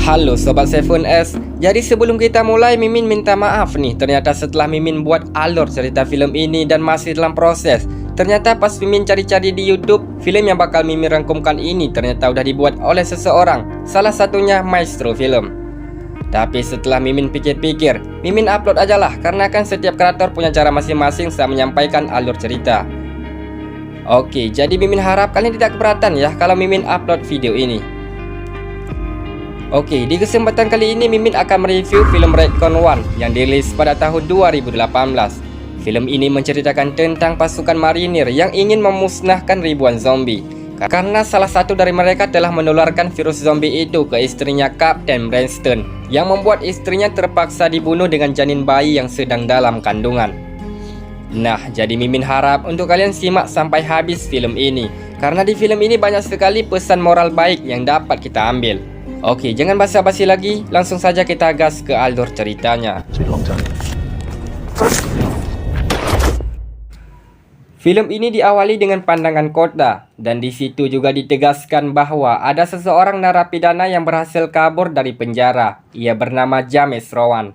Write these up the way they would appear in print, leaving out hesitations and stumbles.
Halo Sobat 7S. Jadi sebelum kita mulai, Mimin minta maaf nih. Ternyata setelah Mimin buat alur cerita film ini dan masih dalam proses, ternyata pas Mimin cari-cari di YouTube, film yang bakal Mimin rangkumkan ini ternyata udah dibuat oleh seseorang, salah satunya Maestro Film. Tapi setelah Mimin pikir-pikir, Mimin upload aja lah, karena kan setiap kreator punya cara masing-masing saat menyampaikan alur cerita. Oke, jadi Mimin harap kalian tidak keberatan ya kalau Mimin upload video ini. Oke, di kesempatan kali ini Mimin akan mereview film Redcon One yang dirilis pada tahun 2018. Film ini menceritakan tentang pasukan marinir yang ingin memusnahkan ribuan zombie, karena salah satu dari mereka telah menularkan virus zombie itu ke istrinya Kapten Branston, yang membuat istrinya terpaksa dibunuh dengan janin bayi yang sedang dalam kandungan. Nah, jadi Mimin harap untuk kalian simak sampai habis film ini, karena di film ini banyak sekali pesan moral baik yang dapat kita ambil. Oke, jangan basa-basi lagi, langsung saja kita gas ke alur ceritanya. Film ini diawali dengan pandangan kota, dan di situ juga ditegaskan bahwa ada seseorang narapidana yang berhasil kabur dari penjara. Ia bernama James Rowan.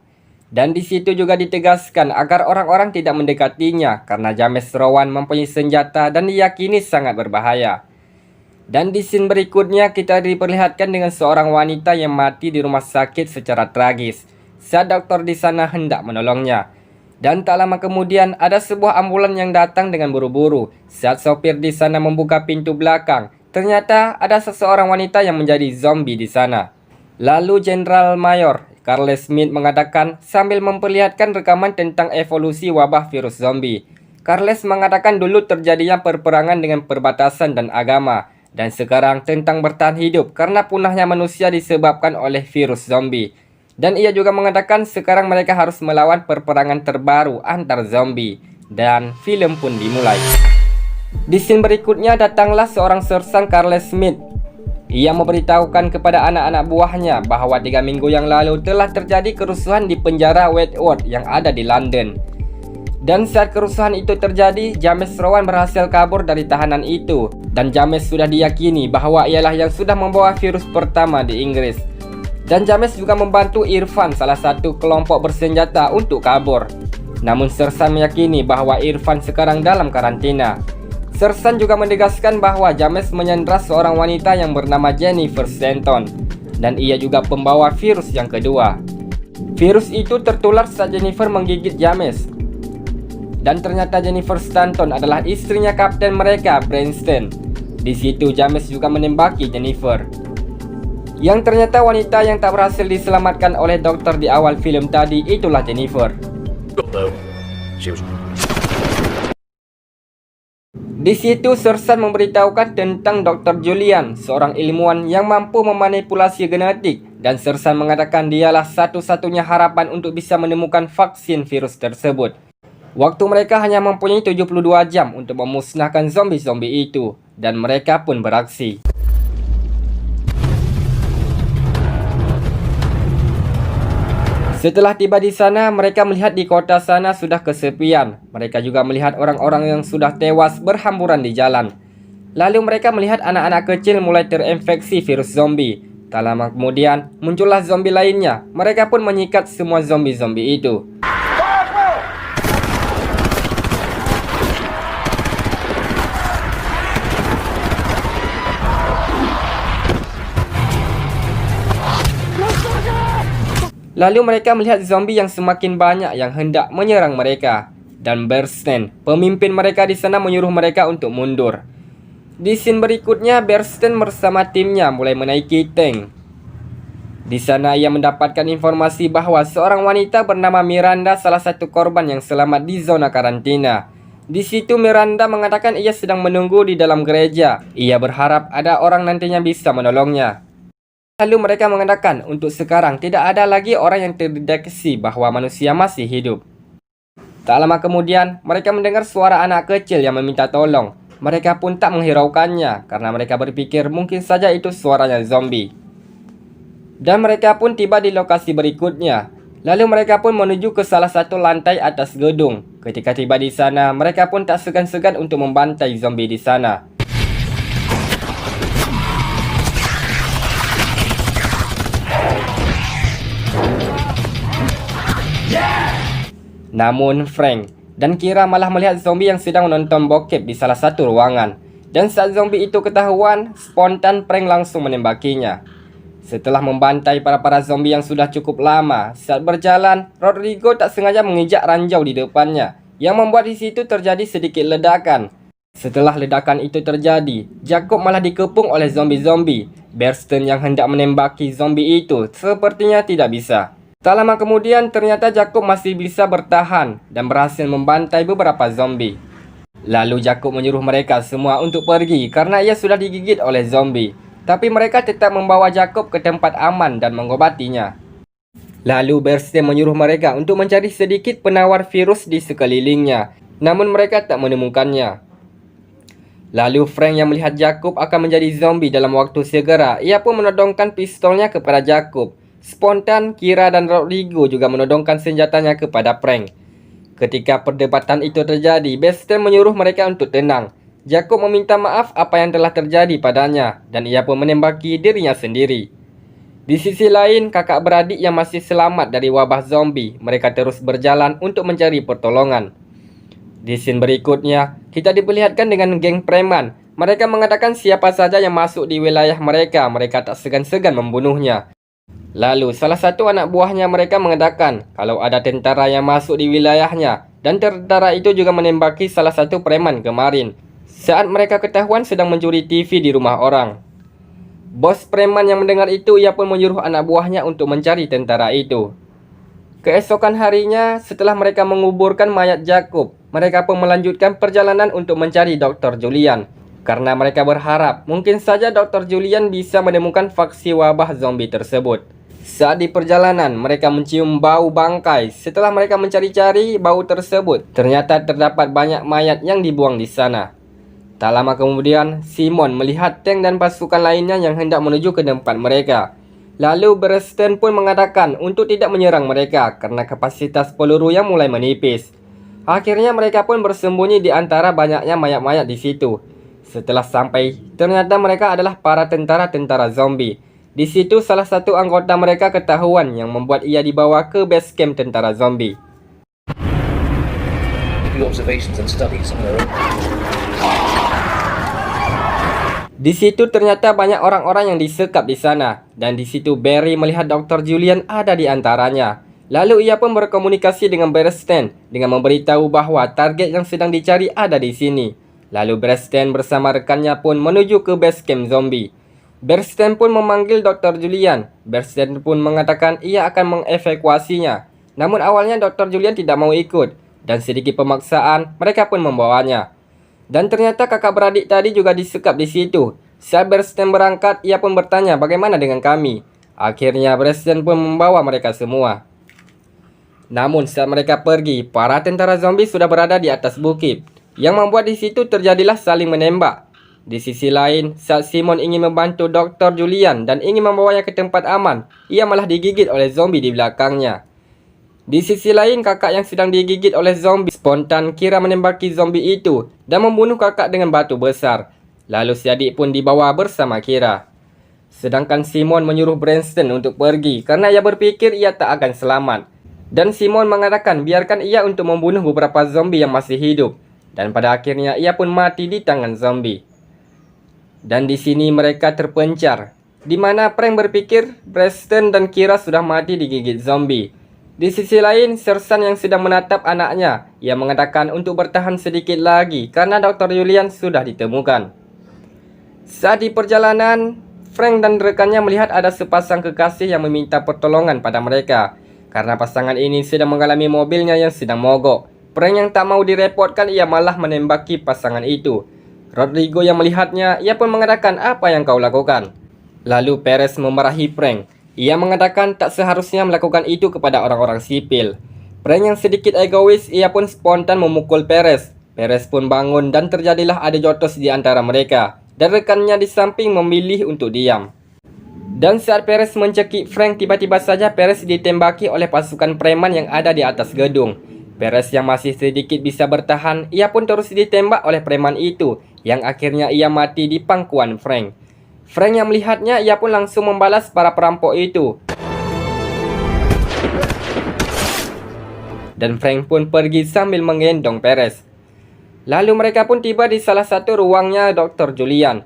Dan di situ juga ditegaskan agar orang-orang tidak mendekatinya karena James Rowan mempunyai senjata dan diyakini sangat berbahaya. Dan di scene berikutnya kita diperlihatkan dengan seorang wanita yang mati di rumah sakit secara tragis saat dokter di sana hendak menolongnya. Dan tak lama kemudian ada sebuah ambulan yang datang dengan buru-buru. Saat sopir di sana membuka pintu belakang, ternyata ada seseorang wanita yang menjadi zombie di sana. Lalu Jenderal Mayor Carles Smith mengatakan sambil memperlihatkan rekaman tentang evolusi wabah virus zombie. Carles mengatakan dulu terjadinya perperangan dengan perbatasan dan agama, dan sekarang tentang bertahan hidup karena punahnya manusia disebabkan oleh virus zombie. Dan ia juga mengatakan sekarang mereka harus melawan perperangan terbaru antar zombie. Dan film pun dimulai. Di scene berikutnya datanglah seorang sersan Carles Smith. Ia memberitahukan kepada anak-anak buahnya bahwa 3 minggu yang lalu telah terjadi kerusuhan di penjara Wentworth yang ada di London. Dan saat kerusuhan itu terjadi, James Rowan berhasil kabur dari tahanan itu. Dan James sudah diyakini bahwa ialah yang sudah membawa virus pertama di Inggris. Dan James juga membantu Irfan, salah satu kelompok bersenjata, untuk kabur. Namun Sersan meyakini bahwa Irfan sekarang dalam karantina. Sersan juga menegaskan bahwa James menyandra seorang wanita yang bernama Jennifer Stanton. Dan ia juga pembawa virus yang kedua. Virus itu tertular saat Jennifer menggigit James. Dan ternyata Jennifer Stanton adalah istrinya kapten mereka, Branston. Di situ James juga menembaki Jennifer. Yang ternyata wanita yang tak berhasil diselamatkan oleh dokter di awal film tadi itulah Jennifer. Di situ Sersan memberitahukan tentang Dr. Julian, seorang ilmuwan yang mampu memanipulasi genetik. Dan Sersan mengatakan dialah satu-satunya harapan untuk bisa menemukan vaksin virus tersebut. Waktu mereka hanya mempunyai 72 jam untuk memusnahkan zombie-zombie itu, dan mereka pun beraksi. Setelah tiba di sana, mereka melihat di kota sana sudah kesepian. Mereka juga melihat orang-orang yang sudah tewas berhamburan di jalan. Lalu mereka melihat anak-anak kecil mulai terinfeksi virus zombie. Tak lama kemudian, muncullah zombie lainnya. Mereka pun menyikat semua zombie-zombie itu. Lalu mereka melihat zombie yang semakin banyak yang hendak menyerang mereka. Dan Branston, pemimpin mereka di sana, menyuruh mereka untuk mundur. Di scene berikutnya, Branston bersama timnya mulai menaiki tank. Di sana ia mendapatkan informasi bahwa seorang wanita bernama Miranda salah satu korban yang selamat di zona karantina. Di situ Miranda mengatakan ia sedang menunggu di dalam gereja. Ia berharap ada orang nantinya bisa menolongnya. Lalu mereka mengatakan untuk sekarang tidak ada lagi orang yang terdeteksi bahwa manusia masih hidup. Tak lama kemudian mereka mendengar suara anak kecil yang meminta tolong. Mereka pun tak menghiraukannya karena mereka berpikir mungkin saja itu suaranya zombie. Dan mereka pun tiba di lokasi berikutnya. Lalu mereka pun menuju ke salah satu lantai atas gedung. Ketika tiba di sana, mereka pun tak segan-segan untuk membantai zombie di sana. Namun Frank dan Kira malah melihat zombie yang sedang menonton bokep di salah satu ruangan. Dan saat zombie itu ketahuan, spontan Frank langsung menembakinya. Setelah membantai para zombie yang sudah cukup lama, saat berjalan, Rodrigo tak sengaja menginjak ranjau di depannya, yang membuat di situ terjadi sedikit ledakan. Setelah ledakan itu terjadi, Jacob malah dikepung oleh zombie-zombie. Bereston yang hendak menembaki zombie itu sepertinya tidak bisa. Tak lama kemudian, ternyata Jacob masih bisa bertahan dan berhasil membantai beberapa zombie. Lalu Jacob menyuruh mereka semua untuk pergi karena ia sudah digigit oleh zombie. Tapi mereka tetap membawa Jacob ke tempat aman dan mengobatinya. Lalu Bereston menyuruh mereka untuk mencari sedikit penawar virus di sekelilingnya. Namun mereka tak menemukannya. Lalu Frank yang melihat Jacob akan menjadi zombie dalam waktu segera, ia pun menodongkan pistolnya kepada Jacob. Spontan, Kira dan Rodrigo juga menodongkan senjatanya kepada Frank. Ketika perdebatan itu terjadi, Bereston menyuruh mereka untuk tenang. Jacob meminta maaf apa yang telah terjadi padanya, dan ia pun menembaki dirinya sendiri. Di sisi lain, kakak beradik yang masih selamat dari wabah zombie, mereka terus berjalan untuk mencari pertolongan. Di scene berikutnya, kita diperlihatkan dengan geng preman. Mereka mengatakan siapa saja yang masuk di wilayah mereka, mereka tak segan-segan membunuhnya. Lalu, salah satu anak buahnya mereka mengatakan kalau ada tentara yang masuk di wilayahnya, dan tentara itu juga menembaki salah satu preman kemarin, saat mereka ketahuan sedang mencuri TV di rumah orang. Bos preman yang mendengar itu, ia pun menyuruh anak buahnya untuk mencari tentara itu. Keesokan harinya, setelah mereka menguburkan mayat Jacob, mereka pun melanjutkan perjalanan untuk mencari Dr. Julian. Karena mereka berharap mungkin saja Dr. Julian bisa menemukan vaksin wabah zombie tersebut. Saat di perjalanan, mereka mencium bau bangkai. Setelah mereka mencari-cari bau tersebut, ternyata terdapat banyak mayat yang dibuang di sana. Tak lama kemudian, Simon melihat tank dan pasukan lainnya yang hendak menuju ke tempat mereka. Lalu Bereston pun mengatakan untuk tidak menyerang mereka karena kapasitas peluru yang mulai menipis. Akhirnya mereka pun bersembunyi di antara banyaknya mayat-mayat di situ. Setelah sampai, ternyata mereka adalah para tentara-tentara zombie. Di situ salah satu anggota mereka ketahuan yang membuat ia dibawa ke base camp tentara zombie. Di situ ternyata banyak orang-orang yang disekap di sana, dan di situ Barry melihat Dr. Julian ada di antaranya. Lalu ia pun berkomunikasi dengan Bereston dengan memberitahu bahwa target yang sedang dicari ada di sini. Lalu Bereston bersama rekannya pun menuju ke base camp zombie. Bereston pun memanggil Dr. Julian. Bereston pun mengatakan ia akan mengevakuasinya. Namun awalnya Dr. Julian tidak mau ikut, dan sedikit pemaksaan mereka pun membawanya. Dan ternyata kakak beradik tadi juga disekap di situ. Saat Bereston berangkat, ia pun bertanya bagaimana dengan kami. Akhirnya Bereston pun membawa mereka semua. Namun saat mereka pergi, para tentara zombie sudah berada di atas bukit, yang membuat di situ terjadilah saling menembak. Di sisi lain, saat Simon ingin membantu Dr. Julian dan ingin membawanya ke tempat aman, ia malah digigit oleh zombie di belakangnya. Di sisi lain, kakak yang sedang digigit oleh zombie spontan Kira menembaki zombie itu dan membunuh kakak dengan batu besar. Lalu si adik pun dibawa bersama Kira. Sedangkan Simon menyuruh Bereston untuk pergi karena ia berpikir ia tak akan selamat. Dan Simon mengatakan biarkan ia untuk membunuh beberapa zombie yang masih hidup. Dan pada akhirnya ia pun mati di tangan zombie. Dan di sini mereka terpencar, di mana Frank berpikir Bereston dan Kira sudah mati digigit zombie. Di sisi lain, Sersan yang sedang menatap anaknya, ia mengatakan untuk bertahan sedikit lagi karena Dr. Julian sudah ditemukan. Saat di perjalanan, Frank dan rekannya melihat ada sepasang kekasih yang meminta pertolongan pada mereka karena pasangan ini sedang mengalami mobilnya yang sedang mogok. Frank yang tak mau direpotkan, ia malah menembaki pasangan itu. Rodrigo yang melihatnya, ia pun mengatakan apa yang kau lakukan. Lalu Perez memarahi Frank. Ia mengatakan tak seharusnya melakukan itu kepada orang-orang sipil. Frank yang sedikit egois, ia pun spontan memukul Perez. Perez pun bangun dan terjadilah adu jotos di antara mereka. Dan rekannya di samping memilih untuk diam. Dan saat Perez mencekik Frank, tiba-tiba saja Perez ditembaki oleh pasukan preman yang ada di atas gedung. Perez yang masih sedikit bisa bertahan, ia pun terus ditembak oleh preman itu, yang akhirnya ia mati di pangkuan Frank. Frank yang melihatnya, ia pun langsung membalas para perampok itu. dan Frank pun pergi sambil menggendong Perez. Lalu mereka pun tiba di salah satu ruangnya Dr. Julian.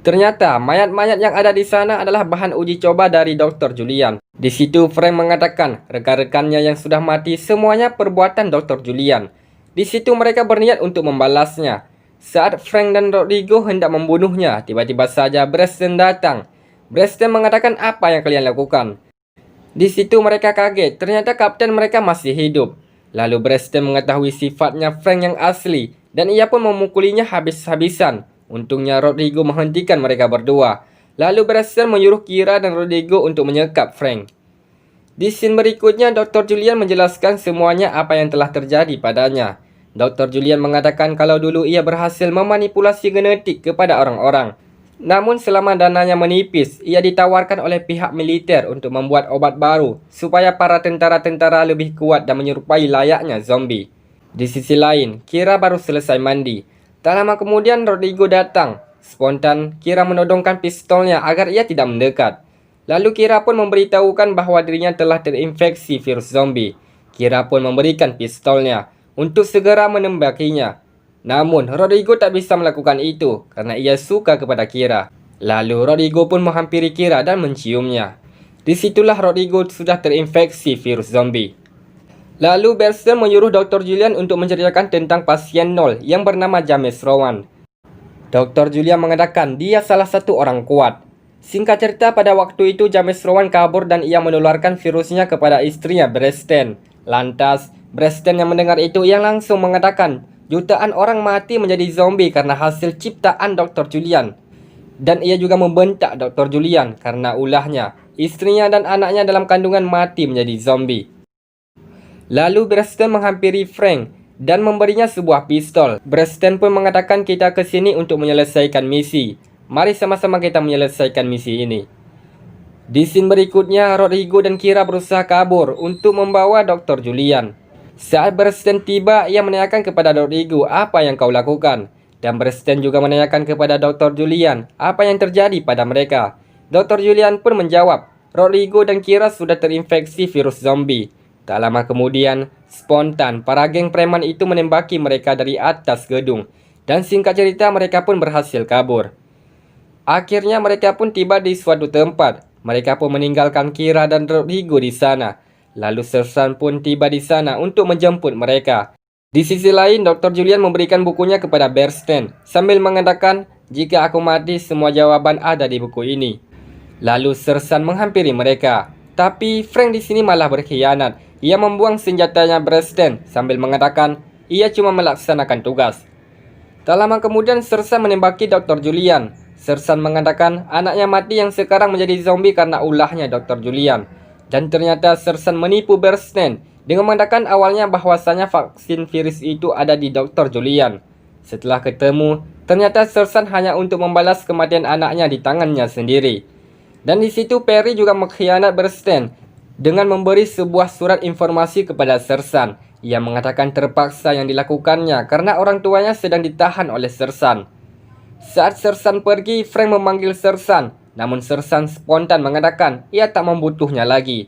Ternyata mayat-mayat yang ada di sana adalah bahan uji coba dari Dr. Julian. Di situ Frank mengatakan rekan-rekannya yang sudah mati semuanya perbuatan Dr. Julian. Di situ mereka berniat untuk membalasnya. Saat Frank dan Rodrigo hendak membunuhnya, tiba-tiba saja Preston datang. Preston mengatakan, "Apa yang kalian lakukan?" Di situ mereka kaget, ternyata kapten mereka masih hidup. Lalu Preston mengetahui sifatnya Frank yang asli, dan ia pun memukulinya habis-habisan. Untungnya Rodrigo menghentikan mereka berdua. Lalu Preston menyuruh Kira dan Rodrigo untuk menyekap Frank. Di scene berikutnya, Dr. Julian menjelaskan semuanya apa yang telah terjadi padanya. Dr. Julian mengatakan kalau dulu ia berhasil memanipulasi genetik kepada orang-orang. Namun selama dananya menipis, ia ditawarkan oleh pihak militer untuk membuat obat baru supaya para tentara-tentara lebih kuat dan menyerupai layaknya zombie. Di sisi lain, Kira baru selesai mandi. Tak lama kemudian Rodrigo datang. Spontan, Kira menodongkan pistolnya agar ia tidak mendekat. Lalu Kira pun memberitahukan bahwa dirinya telah terinfeksi virus zombie. Kira pun memberikan pistolnya untuk segera menembakinya. Namun, Rodrigo tak bisa melakukan itu karena ia suka kepada Kira. Lalu, Rodrigo pun menghampiri Kira dan menciumnya. Disitulah Rodrigo sudah terinfeksi virus zombie. Lalu, Preston menyuruh Dr. Julian untuk menceritakan tentang pasien nol yang bernama James Rowan. Dr. Julian mengatakan dia salah satu orang kuat. Singkat cerita, pada waktu itu James Rowan kabur dan ia menularkan virusnya kepada istrinya Preston. Lantas, Preston yang mendengar itu ia langsung mengatakan, jutaan orang mati menjadi zombie karena hasil ciptaan Dr. Julian. Dan ia juga membentak Dr. Julian karena ulahnya, istrinya dan anaknya dalam kandungan mati menjadi zombie. Lalu Preston menghampiri Frank dan memberinya sebuah pistol. Preston pun mengatakan kita ke sini untuk menyelesaikan misi. Mari sama-sama kita menyelesaikan misi ini. Di scene berikutnya, Rodrigo dan Kira berusaha kabur untuk membawa Dr. Julian. Saat Preston tiba, ia menanyakan kepada Rodrigo apa yang kau lakukan. Dan Preston juga menanyakan kepada Dr. Julian apa yang terjadi pada mereka. Dr. Julian pun menjawab, Rodrigo dan Kira sudah terinfeksi virus zombie. Tak lama kemudian, spontan para geng preman itu menembaki mereka dari atas gedung. Dan singkat cerita mereka pun berhasil kabur. Akhirnya mereka pun tiba di suatu tempat. Mereka pun meninggalkan Kira dan Rodrigo di sana. Lalu Sersan pun tiba di sana untuk menjemput mereka. Di sisi lain, Dr. Julian memberikan bukunya kepada Preston sambil mengatakan, jika aku mati, semua jawaban ada di buku ini. Lalu Sersan menghampiri mereka. Tapi Frank di sini malah berkhianat. Ia membuang senjatanya Preston sambil mengatakan, ia cuma melaksanakan tugas. Tak lama kemudian Sersan menembaki Dr. Julian. Sersan mengatakan anaknya mati yang sekarang menjadi zombie karena ulahnya Dr. Julian. Dan ternyata Sersan menipu Preston dengan mengatakan awalnya bahwasanya vaksin virus itu ada di Dr. Julian. Setelah ketemu, ternyata Sersan hanya untuk membalas kematian anaknya di tangannya sendiri. Dan di situ Perry juga mengkhianat Preston dengan memberi sebuah surat informasi kepada Sersan. Ia mengatakan terpaksa yang dilakukannya karena orang tuanya sedang ditahan oleh Sersan. Saat Sersan pergi, Frank memanggil Sersan. Namun Sersan spontan mengatakan ia tak membutuhnya lagi.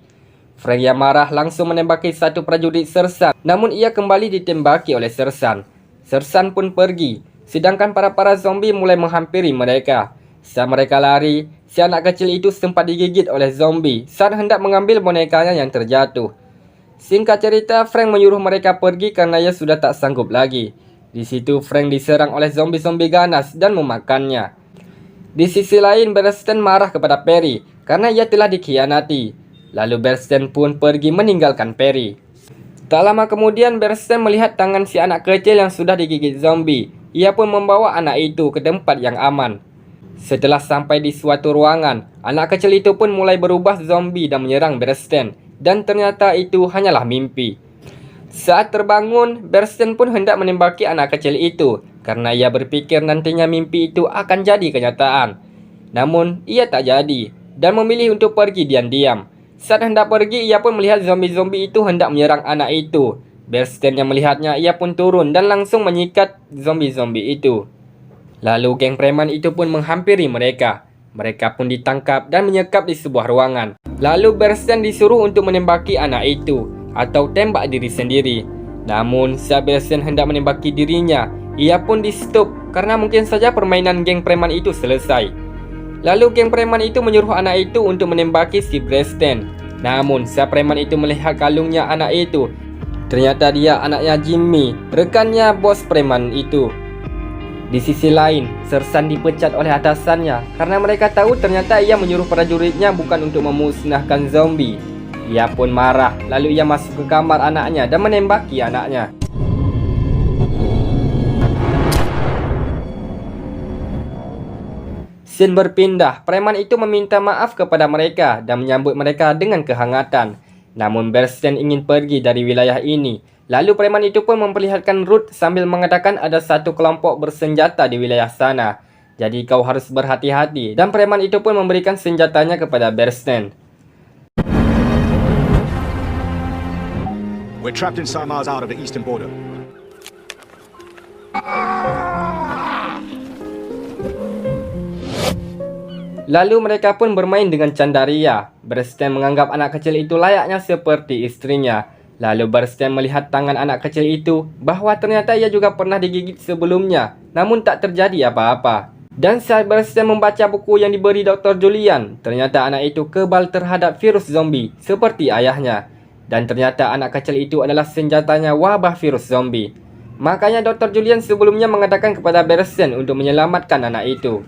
Frank yang marah langsung menembaki satu prajurit Sersan. Namun ia kembali ditembaki oleh Sersan. Sersan pun pergi. Sedangkan para zombie mulai menghampiri mereka. Saat mereka lari, si anak kecil itu sempat digigit oleh zombie saat hendak mengambil bonekanya yang terjatuh. Singkat cerita, Frank menyuruh mereka pergi karena ia sudah tak sanggup lagi. Di situ Frank diserang oleh zombie-zombie ganas dan memakannya. Di sisi lain, Preston marah kepada Perry karena ia telah dikhianati. Lalu Preston pun pergi meninggalkan Perry. Tak lama kemudian, Preston melihat tangan si anak kecil yang sudah digigit zombie. Ia pun membawa anak itu ke tempat yang aman. Setelah sampai di suatu ruangan, anak kecil itu pun mulai berubah zombie dan menyerang Preston. Dan ternyata itu hanyalah mimpi. Saat terbangun, Preston pun hendak menembaki anak kecil itu karena ia berpikir nantinya mimpi itu akan jadi kenyataan. Namun, ia tak jadi dan memilih untuk pergi diam-diam. Saat hendak pergi, ia pun melihat zombie-zombie itu hendak menyerang anak itu. Preston yang melihatnya, ia pun turun dan langsung menyikat zombie-zombie itu. Lalu geng preman itu pun menghampiri mereka. Mereka pun ditangkap dan menyekap di sebuah ruangan. Lalu Preston disuruh untuk menembaki anak itu. atau tembak diri sendiri. Namun saat Brandon hendak menembaki dirinya, ia pun di stop karena mungkin saja permainan geng preman itu selesai. Lalu geng preman itu menyuruh anak itu untuk menembaki si Brandon. Namun saat preman itu melihat kalungnya anak itu, ternyata dia anaknya Jimmy, rekannya bos preman itu. Di sisi lain, Sersan dipecat oleh atasannya karena mereka tahu ternyata ia menyuruh prajuritnya bukan untuk memusnahkan zombie. Ia pun marah, lalu ia masuk ke kamar anaknya dan menembaki anaknya. Scene berpindah, preman itu meminta maaf kepada mereka dan menyambut mereka dengan kehangatan. Namun Brandon ingin pergi dari wilayah ini. Lalu preman itu pun memperlihatkan Ruth sambil mengatakan ada satu kelompok bersenjata di wilayah sana. Jadi kau harus berhati-hati. Dan preman itu pun memberikan senjatanya kepada Brandon. We're trapped inside miles out of the eastern border. Lalu mereka pun bermain dengan candaria. Brandon menganggap anak kecil itu layaknya seperti istrinya. Lalu Brandon melihat tangan anak kecil itu bahwa ternyata ia juga pernah digigit sebelumnya, namun tak terjadi apa-apa. Dan saat Brandon membaca buku yang diberi Dr. Julian, ternyata anak itu kebal terhadap virus zombie seperti ayahnya. Dan ternyata anak kecil itu adalah senjatanya wabah virus zombie. Makanya Dr. Julian sebelumnya mengatakan kepada Brandon untuk menyelamatkan anak itu.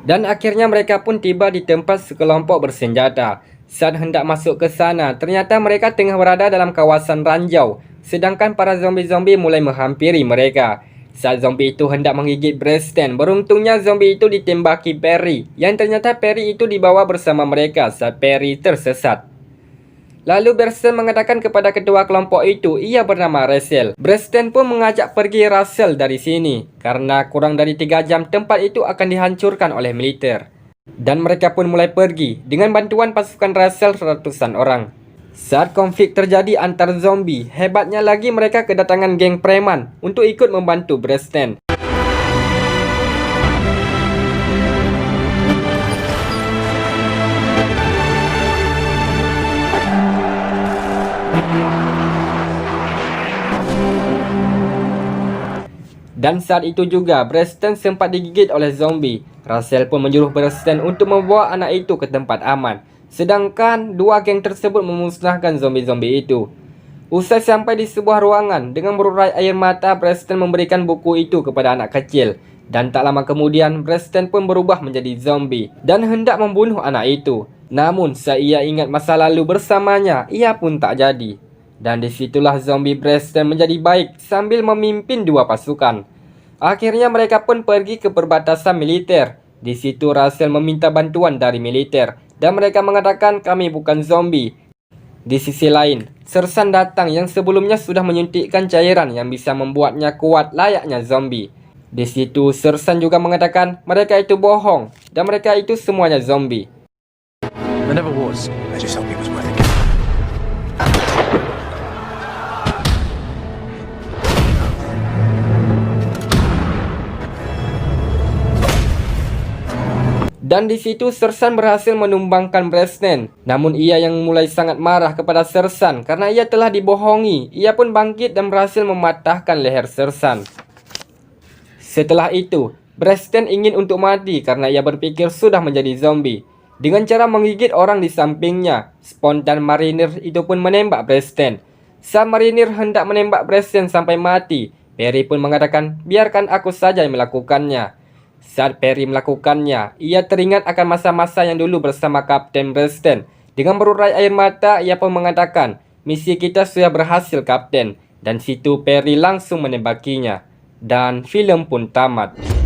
Dan akhirnya mereka pun tiba di tempat sekelompok bersenjata. Saat hendak masuk ke sana, ternyata mereka tengah berada dalam kawasan ranjau. Sedangkan para zombie-zombie mulai menghampiri mereka. Saat zombie itu hendak menggigit Brandon, beruntungnya zombie itu ditembaki Perry. Yang ternyata Perry itu dibawa bersama mereka saat Perry tersesat. Lalu Brandon mengatakan kepada ketua kelompok itu, ia bernama Russell. Brandon pun mengajak pergi Russell dari sini, karena kurang dari 3 jam tempat itu akan dihancurkan oleh militer. Dan mereka pun mulai pergi dengan bantuan pasukan Russell ratusan orang. Saat konflik terjadi antar zombie, hebatnya lagi mereka kedatangan geng preman untuk ikut membantu Brandon. Dan saat itu juga, Brandon sempat digigit oleh zombie. Russell pun menyuruh Brandon untuk membawa anak itu ke tempat aman. Sedangkan dua geng tersebut memusnahkan zombie-zombie itu. Usai sampai di sebuah ruangan, dengan berurai air mata, Brandon memberikan buku itu kepada anak kecil. Dan tak lama kemudian, Brandon pun berubah menjadi zombie dan hendak membunuh anak itu. Namun, saat ia ingat masa lalu bersamanya, ia pun tak jadi. Dan disitulah zombie Brandon menjadi baik sambil memimpin dua pasukan. Akhirnya mereka pun pergi ke perbatasan militer. Di situ Russell meminta bantuan dari militer dan mereka mengatakan kami bukan zombie. Di sisi lain, Sersan datang yang sebelumnya sudah menyuntikkan cairan yang bisa membuatnya kuat layaknya zombie. Di situ Sersan juga mengatakan mereka itu bohong dan mereka itu semuanya zombie. There never was. I just hope it was worth it. Dan di situ Sersan berhasil menumbangkan Brandon. Namun ia yang mulai sangat marah kepada Sersan karena ia telah dibohongi. Ia pun bangkit dan berhasil mematahkan leher Sersan. Setelah itu, Brandon ingin untuk mati karena ia berpikir sudah menjadi zombie. Dengan cara menggigit orang di sampingnya, spontan marinir itu pun menembak Brandon. Saat marinir hendak menembak Brandon sampai mati, Perry pun mengatakan, biarkan aku saja yang melakukannya. Saat Perry melakukannya, ia teringat akan masa-masa yang dulu bersama Kapten Brandon. Dengan berurai air mata, ia pun mengatakan, misi kita sudah berhasil Kapten. Dan situ Perry langsung menembakinya. Dan film pun tamat.